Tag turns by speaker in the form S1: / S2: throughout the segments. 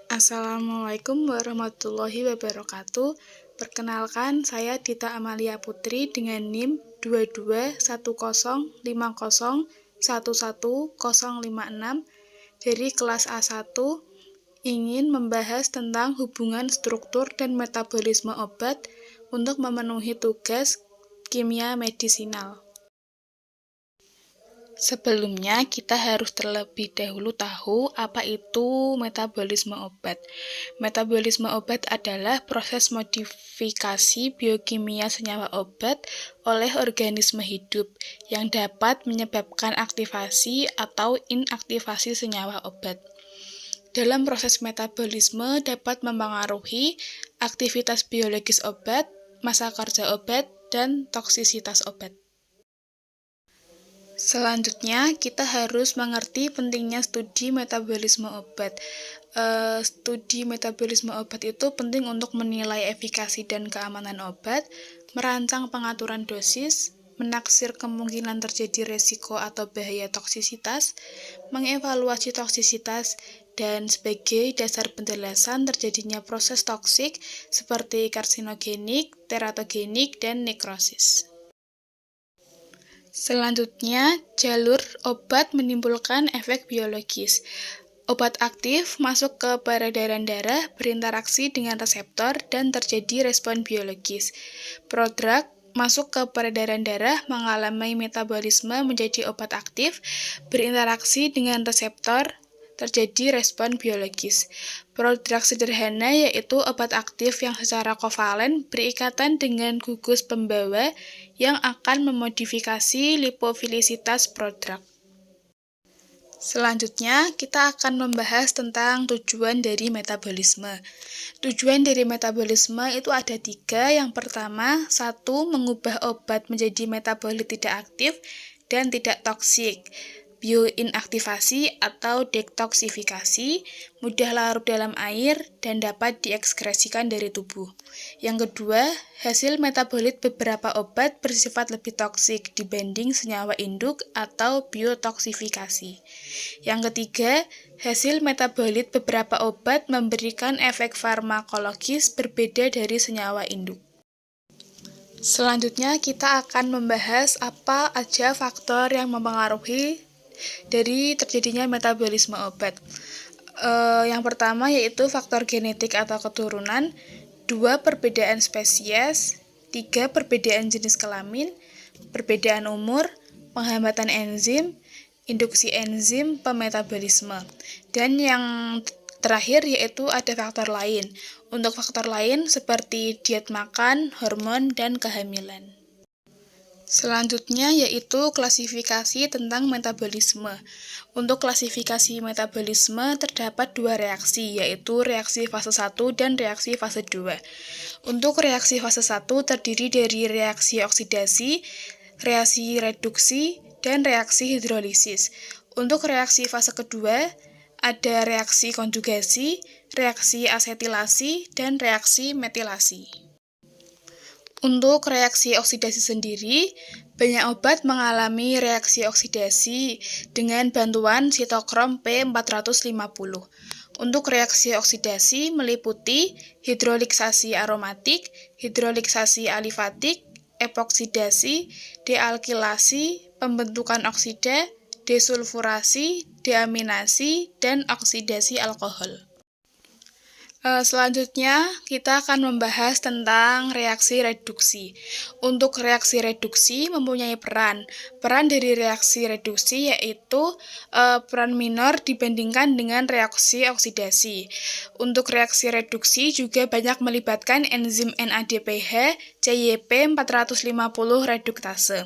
S1: Assalamualaikum warahmatullahi wabarakatuh. Perkenalkan, saya Dita Amalia Putri dengan NIM 221050111056 dari kelas A1 ingin membahas tentang hubungan struktur dan metabolisme obat untuk memenuhi tugas kimia medisinal. Sebelumnya, kita harus terlebih dahulu tahu apa itu metabolisme obat. Metabolisme obat adalah proses modifikasi biokimia senyawa obat oleh organisme hidup yang dapat menyebabkan aktivasi atau inaktivasi senyawa obat. Dalam proses metabolisme dapat mempengaruhi aktivitas biologis obat, massa kerja obat, dan toksisitas obat. Selanjutnya, kita harus mengerti pentingnya studi metabolisme obat. Studi metabolisme obat itu penting untuk menilai efikasi dan keamanan obat, merancang pengaturan dosis, menaksir kemungkinan terjadi resiko atau bahaya toksisitas, mengevaluasi toksisitas, dan sebagai dasar penjelasan terjadinya proses toksik seperti karsinogenik, teratogenik, dan nekrosis. Selanjutnya, jalur obat menimbulkan efek biologis. Obat aktif masuk ke peredaran darah, berinteraksi dengan reseptor, dan terjadi respon biologis. Prodrug masuk ke peredaran darah, mengalami metabolisme menjadi obat aktif, berinteraksi dengan reseptor, terjadi respon biologis. Prodrug sederhana yaitu obat aktif yang secara kovalen berikatan dengan gugus pembawa yang akan memodifikasi lipofilisitas prodrug. Selanjutnya, kita akan membahas tentang tujuan dari metabolisme. Tujuan dari metabolisme itu ada 3. Yang pertama, 1. Mengubah obat menjadi metabolit tidak aktif dan tidak toksik. Bioinaktivasi atau detoksifikasi, mudah larut dalam air, dan dapat diekskresikan dari tubuh. Yang kedua, hasil metabolit beberapa obat bersifat lebih toksik dibanding senyawa induk atau biotoksifikasi. Yang ketiga, hasil metabolit beberapa obat memberikan efek farmakologis berbeda dari senyawa induk. Selanjutnya, kita akan membahas apa aja faktor yang mempengaruhi dari terjadinya metabolisme obat. Yang pertama yaitu faktor genetik atau keturunan, 2. Perbedaan spesies, 3. Perbedaan jenis kelamin, perbedaan umur, penghambatan enzim, induksi enzim pemetabolisme. Dan yang terakhir yaitu ada faktor lain. Untuk faktor lain seperti diet makan, hormon, dan kehamilan. Selanjutnya yaitu klasifikasi tentang metabolisme. Untuk klasifikasi metabolisme terdapat 2 reaksi, yaitu reaksi fase 1 dan reaksi fase 2. Untuk reaksi fase 1 terdiri dari reaksi oksidasi, reaksi reduksi, dan reaksi hidrolisis. Untuk reaksi fase kedua ada reaksi konjugasi, reaksi asetilasi, dan reaksi metilasi. Untuk reaksi oksidasi sendiri, banyak obat mengalami reaksi oksidasi dengan bantuan sitokrom P450. Untuk reaksi oksidasi meliputi hidroliksasi aromatik, hidroliksasi alifatik, epoksidasi, dealkilasi, pembentukan oksida, desulfurasi, deaminasi, dan oksidasi alkohol. Selanjutnya, kita akan membahas tentang reaksi reduksi. Untuk reaksi reduksi mempunyai peran. Peran dari reaksi reduksi yaitu peran minor dibandingkan dengan reaksi oksidasi. Untuk reaksi reduksi juga banyak melibatkan enzim NADPH CYP450 reduktase.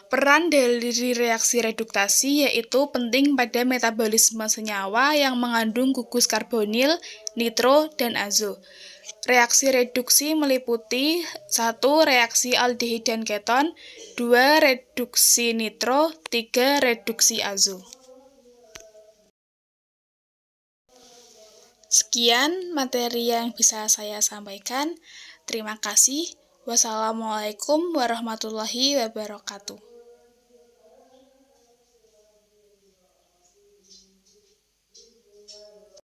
S1: Peran dari reaksi reduktasi yaitu penting pada metabolisme senyawa yang mengandung gugus karbonil, nitro, dan azo. Reaksi reduksi meliputi 1. Reaksi aldehid dan keton, 2. Reduksi nitro, 3. Reduksi azo. Sekian materi yang bisa saya sampaikan. Terima kasih. Wassalamualaikum warahmatullahi wabarakatuh.